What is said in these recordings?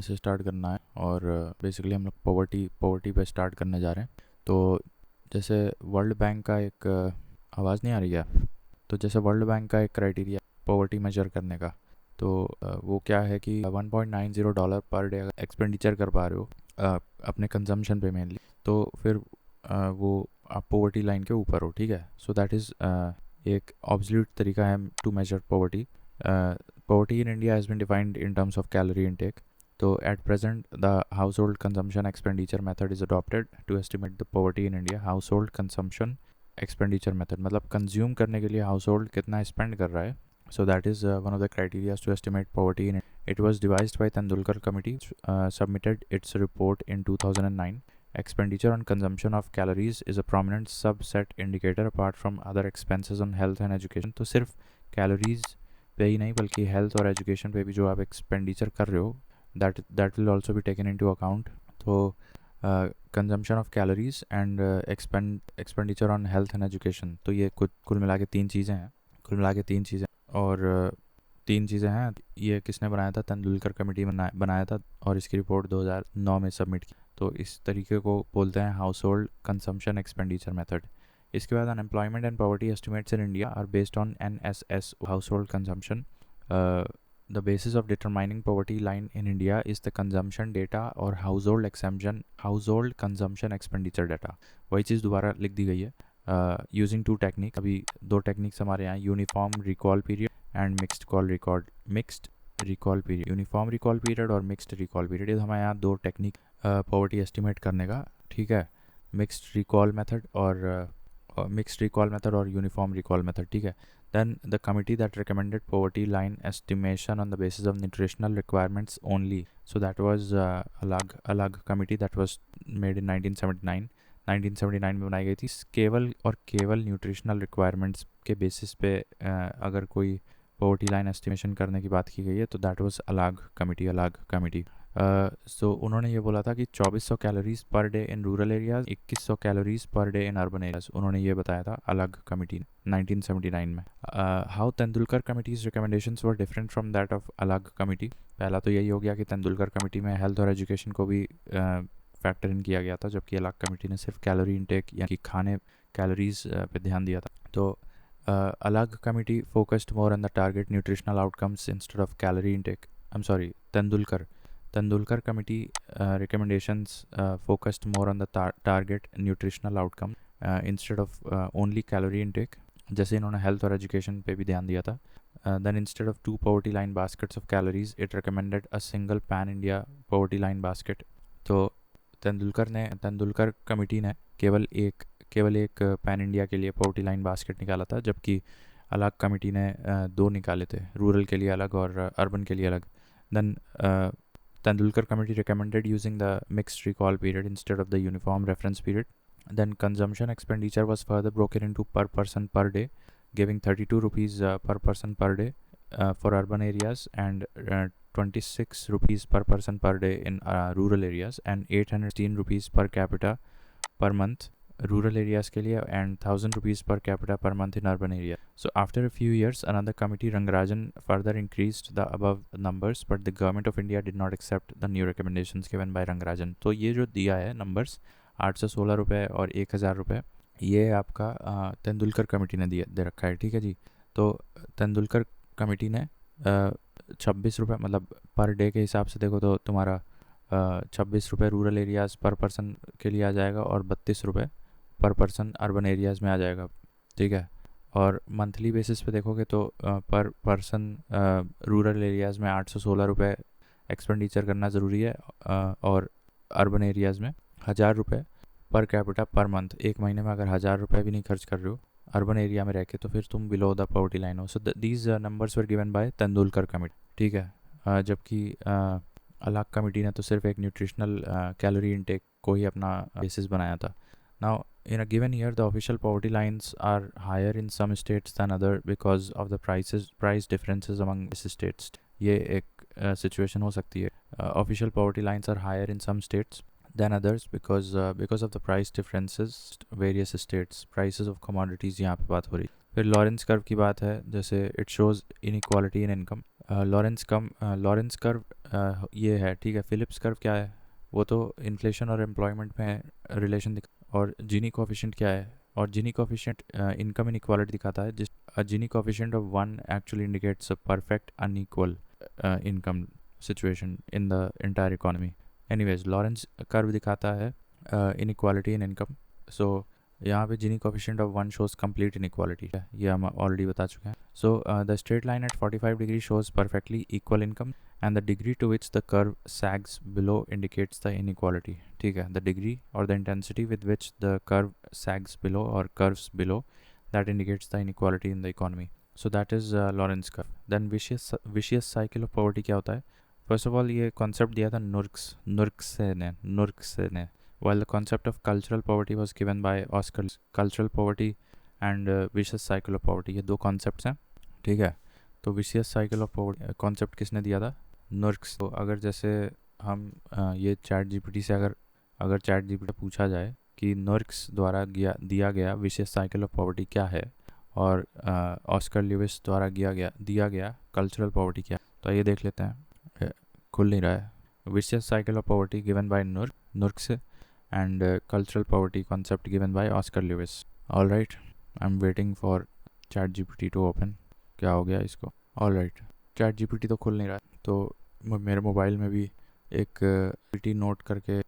से स्टार्ट करना है और बेसिकली हम लोग पॉवर्टी पे स्टार्ट करने जा रहे हैं। तो जैसे वर्ल्ड बैंक का एक आवाज़ नहीं आ रही है, तो जैसे वर्ल्ड बैंक का एक क्राइटेरिया पॉवर्टी मेजर करने का, तो वो क्या है कि $1.90 पर डे अगर एक्सपेंडिचर कर पा रहे हो अपने कंजम्पशन पे मेनली, तो फिर वो आप पॉवर्टी लाइन के ऊपर हो, ठीक है। सो दैट इज़ एक ऑब्सोल्यूट तरीका है to measure poverty. Poverty in India has been defined in terms of calorie intake. तो at present the household consumption expenditure method is adopted to estimate the poverty in India. Household consumption expenditure method मतलब consume करने के लिए house hold कितना spend कर रहा है। So that is one of the criteria to estimate poverty in it. It was devised by Tendulkar Committee, submitted its report in 2009. Expenditure on consumption of calories is a prominent subset indicator apart from other expenses on health and education. तो सिर्फ calories पे ही नहीं बल्कि health और education पे भी जो आप expenditure कर रहे हो that will also be taken into account. तो consumption of calories and expenditure on health and education, तो ये कुल मिला के तीन चीज़ें और तीन चीज़ें हैं। ये किसने बनाया था? तेंदुलकर कमेटी बनाया था और इसकी रिपोर्ट 2009 में सबमिट की। तो इस तरीके को बोलते हैं household consumption expenditure method. इसके बाद unemployment and poverty estimates in India are based on NSS household consumption. The basis of determining poverty line in India is the consumption data और household consumption expenditure data. वही चीज़ दोबारा लिख दी गई है। Using to technique, अभी दो techniques हमारे यहाँ, uniform recall period and mixed recall period. Uniform recall period और मिक्स्ड रिकॉल पीरियड, ये हमारे यहाँ दो टेक्निक पॉवर्टी एस्टिमेट करने का, ठीक है। मिक्स्ड रिकॉल मेथड और यूनिफॉर्म रिकॉल मेथड, ठीक है। Then the committee that recommended poverty line estimation on the basis of nutritional requirements only, so that was अलग committee that was made in 1979 में बनाई गई थी। केवल न्यूट्रिशनल रिक्वायरमेंट्स के बेसिस पे अगर कोई पॉवर्टी लाइन एस्टिमेशन करने की बात की गई है तो दैट वाज अलग कमिटी। सो उन्होंने ये बोला था कि 2400 calories per day in rural areas, 2100 calories per day in urban areas, उन्होंने ये बताया था अलग कमिटी ने 1979 में। How Tendulkar committees recommendations were different from that of अलग कमिटी। पहला तो यही हो गया कि तेंदुलकर कमिटी में हेल्थ और एजुकेशन को भी फैक्टर इन किया गया था, जबकि अलग कमेटी ने सिर्फ कैलोरी इनटेक यानी कि खाने कैलोरीज पे ध्यान दिया था। तो अलग committee focused more on the target nutritional outcomes instead of calorie intake. I am sorry, Tendulkar committee recommendations focused more on the target nutritional outcome instead of only calorie intake. जैसे इन्होंने हेल्थ और education पे भी ध्यान दिया था। Then instead of 2 poverty line baskets of calories it recommended a single pan India poverty line basket. तो Tendulkar committee ने केवल एक पैन इंडिया के लिए पॉवर्टी लाइन बास्केट निकाला था, जबकि अलग कमेटी ने दो निकाले थे, रूरल के लिए अलग और अर्बन के लिए अलग। Then Tendulkar committee recommended using the mixed recall period instead of the uniform reference period. Then consumption expenditure was further broken into per person per day, giving 32 rupees per person per day for urban areas and 26 rupees per person per day in rural areas and 816 rupees per capita per month rural areas के लिए and 1000 rupees per capita per month in urban area. So after a few years, another committee, Rangarajan, further increased the above numbers, but the government of India did not accept the new recommendations given by Rangarajan. तो ये जो दिया है numbers 816 रुपये और 1000 रुपये, ये आपका तेंदुलकर कमेटी ने दे रखा है, ठीक है जी। तो तेंदुलकर कमेटी ने 26 रुपये मतलब पर डे के हिसाब से देखो तो तुम्हारा 26 रुपये रूरल एरियाज़ पर पर्सन के लिए आ जाएगा और 32 रुपये पर पर्सन अर्बन एरियाज़ में आ जाएगा, ठीक है। और मंथली बेसिस पे देखोगे तो पर पर्सन रूरल एरियाज़ में 816 रुपये एक्सपेंडिचर करना ज़रूरी है और अर्बन एरियाज़ में 1000 रुपये पर कैपिटा पर मंथ। एक महीने में अगर 1000 रुपये भी नहीं खर्च कर रहे हो अर्बन एरिया में रह के तो फिर तुम बिलो द पॉवर्टी लाइन हो। So these numbers were given by Tendulkar committee, ठीक है। जबकि अलग कमेटी ने तो सिर्फ एक न्यूट्रिशनल कैलोरी इनटेक को ही अपना बेसिस बनाया था। Now in a given year the official poverty lines are higher in some states than other because of the price differences among states. ये एक situation हो सकती है। Official poverty lines are higher in some states than others because of the price differences various states prices of commodities, यहाँ पे बात हो रही। फिर लॉरेंस कर्व की बात है, जैसे it shows inequality in income. Lawrence curve ये है, ठीक है। फिलिप्स कर्व क्या है, वो तो इन्फ्लेशन और एम्प्लॉयमेंट में रिलेशन दिखा, और जीनी कोफिशिएंट क्या है, और जीनी कोफिशिएंट इनकम इनक्वालिटी दिखाता है, जिस Gini coefficient of 1 actually indicates a perfect unequal income situation in the entire economy. Anyways, Lorenz curve दिखाता है इनइक्वालिटी इन इनकम। सो यहाँ पे Gini coefficient of 1 shows complete inequality है, ये हम ऑलरेडी बता चुके हैं। So the straight line at 45 degree shows perfectly equal income and the degree to which the curve sags below indicates the inequality, ठीक है। the degree or the intensity with which the curve sags below or curves below, that indicates the inequality in the economy. So that is Lorentz curve. Then vicious cycle of poverty क्या होता है? First of all, ये concept दिया था Nurkse ने, while the concept of cultural poverty was given by Oscar. Cultural poverty and vicious cycle of poverty, ये दो concepts हैं, ठीक है। तो vicious cycle of poverty concept किसने दिया था? नर्क्स। तो अगर जैसे हम ये चैट जीपीटी से अगर चैट जीपीटी पूछा जाए कि नर्क्स द्वारा दिया गया विशियस साइकिल ऑफ पॉवर्टी क्या है, और ऑस्कर ल्यूइस द्वारा दिया गया कल्चरल पॉवर्टी क्या, तो ये देख लेते हैं। खुल नहीं रहा है। Vicious cycle of poverty given by Nurkse and cultural poverty concept given by Oscar Lewis. All right, I am waiting for ChatGPT to open. क्या हो गया इसको? ऑल राइट, चैट जीपीटी तो खुल नहीं रहा है। तो मेरे मोबाइल में भी एक जीपीटी नोट करके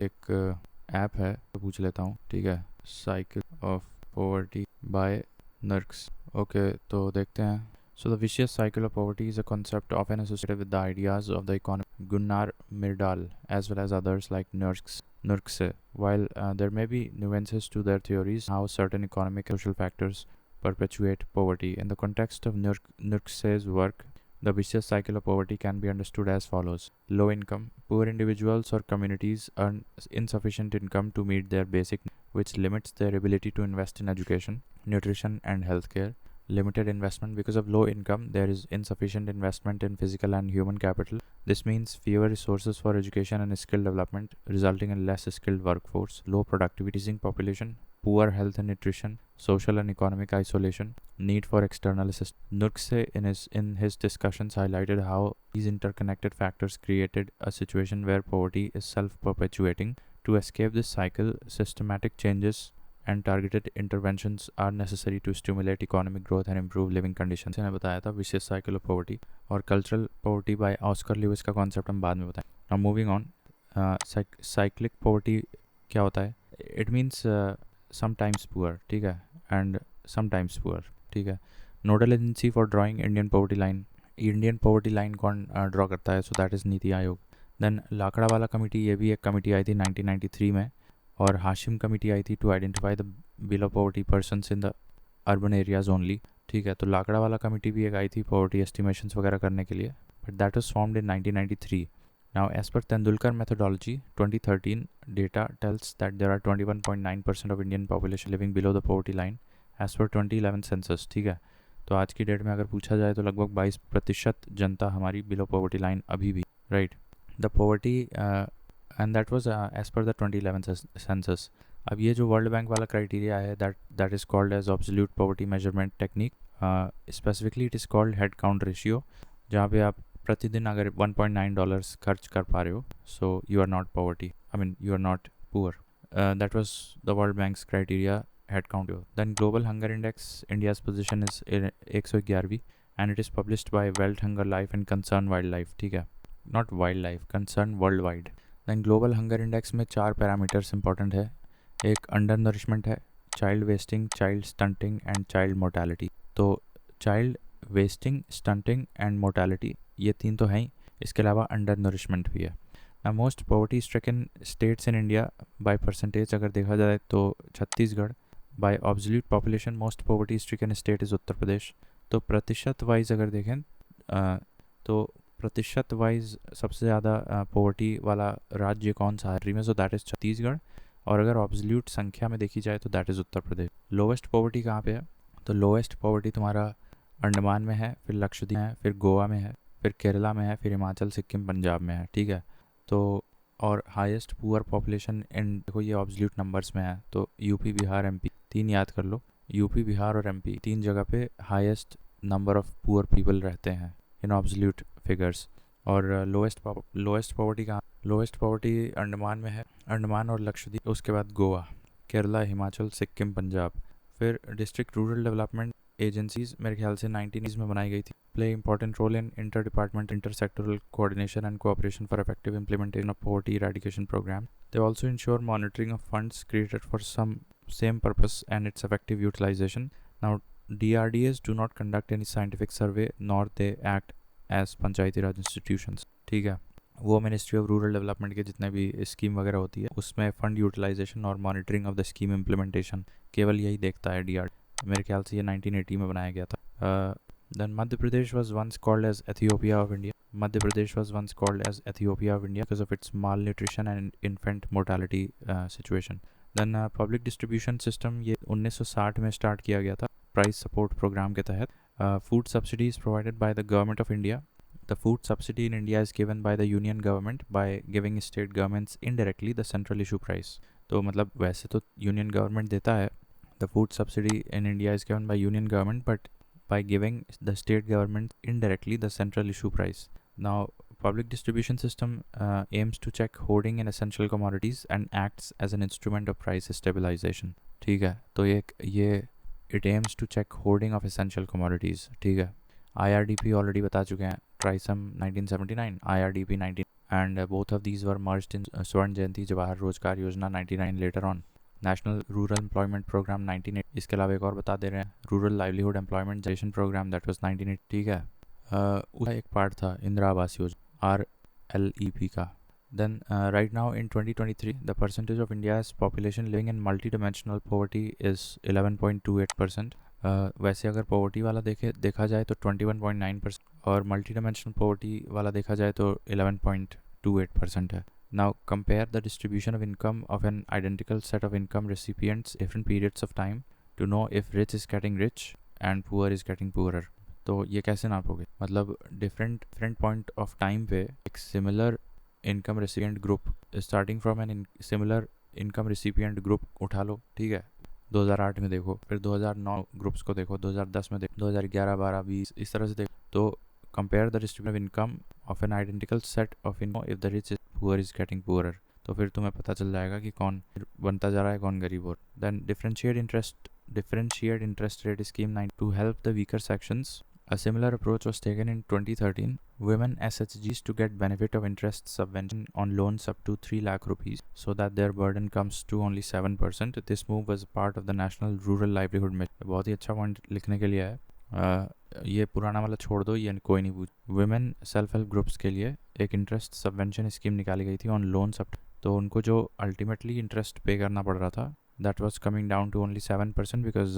एक ऐप है, तो पूछ लेता हूँ, ठीक है। Cycle of poverty by Nurkse. Okay, तो देखते हैं। So the vicious cycle of poverty is a concept often associated with the ideas of the economist Gunnar Myrdal as well as others like Nurkse. While there may be nuances to their theories, how certain economic and social factors perpetuate poverty. In the context of Nurkse's work, the vicious cycle of poverty can be understood as follows. Low income. Poor individuals or communities earn insufficient income to meet their basic needs, which limits their ability to invest in education, nutrition, and healthcare. Limited investment. Because of low income, there is insufficient investment in physical and human capital. This means fewer resources for education and skill development, resulting in less skilled workforce, low productivity population, poor health and nutrition, social and economic isolation, need for external assistance. Nurkse in his discussions highlighted how these interconnected factors created a situation where poverty is self-perpetuating. To escape this cycle, systematic changes and targeted interventions are necessary to stimulate economic growth and improve living conditions. मैंने बताया था vicious cycle of poverty, और cultural poverty by Oscar Lewis का concept हम बाद में बताएं। Now moving on, cyclic poverty क्या होता है? इट मीन्स समटाइम्स पुअर, ठीक है, एंड समटाइम्स पुअर, ठीक है। Nodal agency for drawing Indian poverty line कौन ड्रॉ करता है? So that is NITI Aayog. Then Lakra वाला कमेटी, ये भी एक कमेटी आई थी 1993 में, और हाशिम कमेटी आई थी to identify the below poverty persons in the urban areas only, ठीक है। तो लाकड़ा वाला कमेटी भी एक आई थी पॉवर्टी एस्टिमेशंस वगैरह करने के लिए, but that was formed in 1993। Now as per Tendulkar methodology 2013 data tells that there are 21.9% of Indian population living below the poverty line as per 2011 census, ठीक है। तो आज की डेट में अगर पूछा जाए तो लगभग 22% जनता हमारी बिलो पॉवर्टी लाइन अभी भी, right. The poverty and that was as per the 2011 census. अब ये जो वर्ल्ड बैंक वाला क्राइटेरिया है, that is called as absolute poverty measurement technique. Specifically it is called head count ratio, जहाँ पे आप प्रतिदिन अगर $1.9 खर्च कर पा रहे हो, so you are not poverty, I mean you are not poor. That was the World Bank's criteria headcount. Then global hunger index, India's position is 111वीं, and it is published by world hunger life and concern wildlife, ठीक है, not wildlife, concern worldwide. Then global hunger index में 4 parameters important है। एक undernourishment है, child wasting, child stunting and child mortality. तो child wasting, stunting and mortality, ये 3 तो हैं ही, इसके अलावा अंडर नरिशमेंट भी है। ना most poverty stricken states in India by percentage अगर देखा जाए तो Chhattisgarh, by absolute population most poverty stricken state is Uttar Pradesh. तो प्रतिशत वाइज अगर देखें तो प्रतिशत वाइज सबसे ज़्यादा पॉवर्टी वाला राज्य कौन सा है में, सो दैट इज़ छत्तीसगढ़। और अगर ऑब्सोल्यूट संख्या में देखी जाए तो that is Uttar Pradesh. Lowest poverty कहाँ पे है? तो लोवेस्ट पॉवर्टी तुम्हारा अंडमान में है, फिर लक्षद्वीप में है, फिर गोवा में है, फिर केरला में है, फिर हिमाचल, सिक्किम, पंजाब में है, ठीक है। तो और हाईएस्ट पुअर पॉपुलेशन इन, देखो ये ऑब्सोल्यूट नंबर्स में है, तो यूपी, बिहार, एमपी, 3 याद कर लो, यूपी, बिहार और एमपी 3 जगह पे highest number of poor people रहते हैं in absolute figures. और लोएस्ट पॉवर्टी कहाँ? लोएस्ट पॉवर्टी अंडमान में है, अंडमान और लक्षद्वीप, उसके बाद गोवा, केरला, हिमाचल, सिक्किम, पंजाब। फिर डिस्ट्रिक्ट रूरल डेवलपमेंट एजेंसीज मेरे ख्याल से 1980s में बनाई गई थी, play important role in inter department inter sectoral coordination and cooperation for effective implementation of poverty eradication program. They also ensure monitoring of funds created for some same purpose and its effective utilization. Now, DRDAs do not conduct any scientific survey nor they act as Panchayati Raj institutions. ठीक है, वो ministry of rural development के जितने भी scheme वगैरह होती है उसमें फंड यूटिलाइजेशन और monitoring of the scheme implementation केवल यही देखता है DRD। मेरे ख्याल से ये 1980 में बनाया गया था। Then Madhya Pradesh was once called as Ethiopia of India. Madhya Pradesh was once called as Ethiopia of India because of its malnutrition and infant mortality situation. Then public distribution system ये 1960 में start किया गया था price support programme के तहत। Food subsidies provided by the government of India. The food subsidy in India is given by the union government by giving state governments indirectly the central issue price. तो मतलब वैसे तो union government देता है, the food subsidy in India is given by union government but by giving the state government indirectly the central issue price. Now, public distribution system aims to check hoarding in essential commodities and acts as an instrument of price stabilization. ठीक है, तो ये it aims to check hoarding of essential commodities. ठीक है, IRDP already बता चुके हैं, TRYSEM 1979, IRDP 19, and both of these were merged in स्वर्ण जयंती जवाहर रोजगार योजना 99 later on. National rural employment programme 1980। इसके अलावा एक और बता दे रहे हैं, rural livelihood employment generation programme that was 1980। ठीक है, उसका एक पार्ट था इंदिरा आवास योजना RLEP का। Then right now in 2023 the percentage of India's population living in multi dimensional poverty is 11.28%। वैसे अगर पॉवर्टी वाला देखा जाए तो 21.9% और मल्टी डायमेंशनल पॉवर्टी वाला देखा जाए तो 11.28% है। Now compare the distribution of income of an identical set of income recipients different periods of time to know if rich is getting rich and poor is getting poorer. तो ये कैसे नापोगे? मतलब different point of time पे एक similar income recipient group starting from an similar income recipient group उठा लो, ठीक है, 2008 में देखो, फिर 2009 ग्रुप्स को देखो, 2010 में देखो, 2011, 12, 20 इस तरह से देखो, तो compare the distribution of income of an identical set of income if the rich is poor is getting poorer. तो फिर तुम्हें पता चल जाएगा कि कौन बनता जा रहा है, कौन गरीब हो। Then differentiate interest rate scheme 9 to help the weaker sections. A similar approach was taken in 2013. Women SHGs to get benefit of interest subvention on loans up to 3 lakh rupees so that their burden comes to only 7%. This move was part of the National Rural Livelihood Mission. बहुत ही अच्छा point लिखने के लिए है। ये पुराना वाला छोड़ दो, ये कोई नहीं पूछ। वुमेन सेल्फ हेल्प ग्रुप्स के लिए एक इंटरेस्ट सबवेंशन स्कीम निकाली गई थी ऑन लोन्स अप, तो उनको जो अल्टीमेटली इंटरेस्ट पे करना पड़ रहा था that was coming down to only 7% because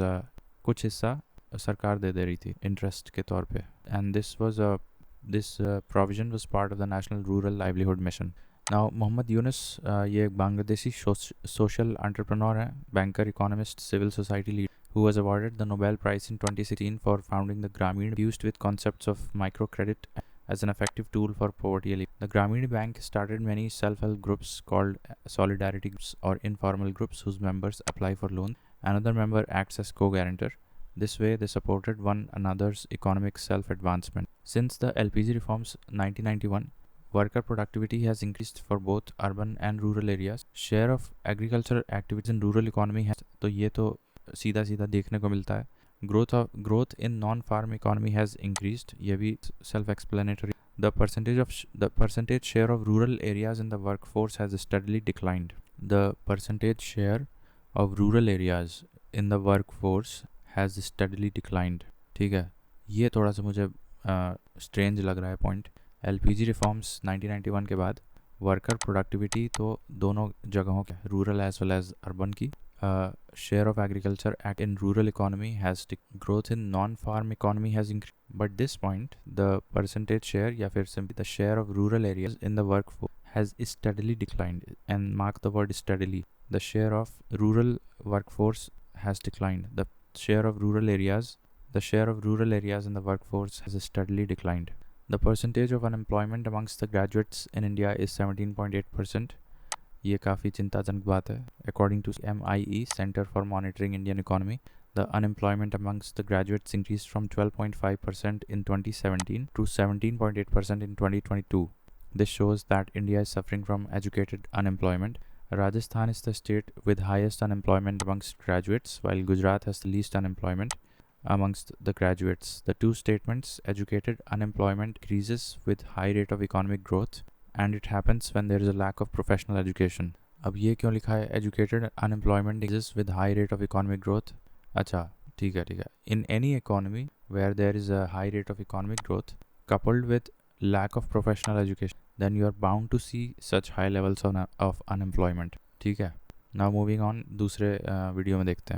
कुछ हिस्सा सरकार दे रही थी इंटरेस्ट के तौर पे। And this provision was part of the national rural livelihood mission. Now Mohammad Yunus ये बांग्लादेशी सोशल एंटरप्रेन्योर हैं, banker, economist, civil society leader who was awarded the Nobel Prize in 2016 for founding the Grameen used with concepts of microcredit as an effective tool for poverty relief. The Grameen Bank started many self-help groups called solidarity groups or informal groups whose members apply for loans. Another member acts as co-guarantor. This way they supported one another's economic self-advancement. Since the LPG reforms 1991, worker productivity has increased for both urban and rural areas. Share of agricultural activities in rural economy has, तो ये तो सीधा देखने को मिलता है। Growth in non farm economy has increased, ये भी self explanatory. The percentage share of rural areas in the work force has steadily declined. The percentage share of rural areas in the work force has steadily declined. ठीक है, ये थोड़ा सा मुझे strange लग रहा है पॉइंट। LPG रिफॉर्म्स 1991 के बाद वर्कर प्रोडक्टिविटी तो दोनों जगहों के, rural as well as urban की, share of agriculture in rural economy has growth in non-farm economy has increased, but this point the percentage share या फिर simply the share of rural areas in the workforce has steadily declined, and mark the word steadily. The share of rural workforce has declined. The share of rural areas in the workforce has steadily declined. The percentage of unemployment amongst the graduates in India is 17.8%. ये काफ़ी चिंताजनक बात है। According to MIE centre for monitoring Indian economy, The unemployment amongst the graduates increased from 12.5% in 2017 to 17.8% in 2022. This shows that India is suffering from educated unemployment. Rajasthan is the state with highest unemployment amongst graduates, while Gujarat has the least unemployment amongst the graduates. The two statements, educated unemployment increases with high rate of economic growth and it happens when there is a lack of professional education. अब ये क्यों लिखा है educated unemployment increases with high rate of economic growth? अच्छा ठीक है. In any economy where there is a high rate of economic growth coupled with lack of professional education, then you are bound to see such high levels of unemployment. ठीक है. Now moving on, दूसरे video में देखते हैं.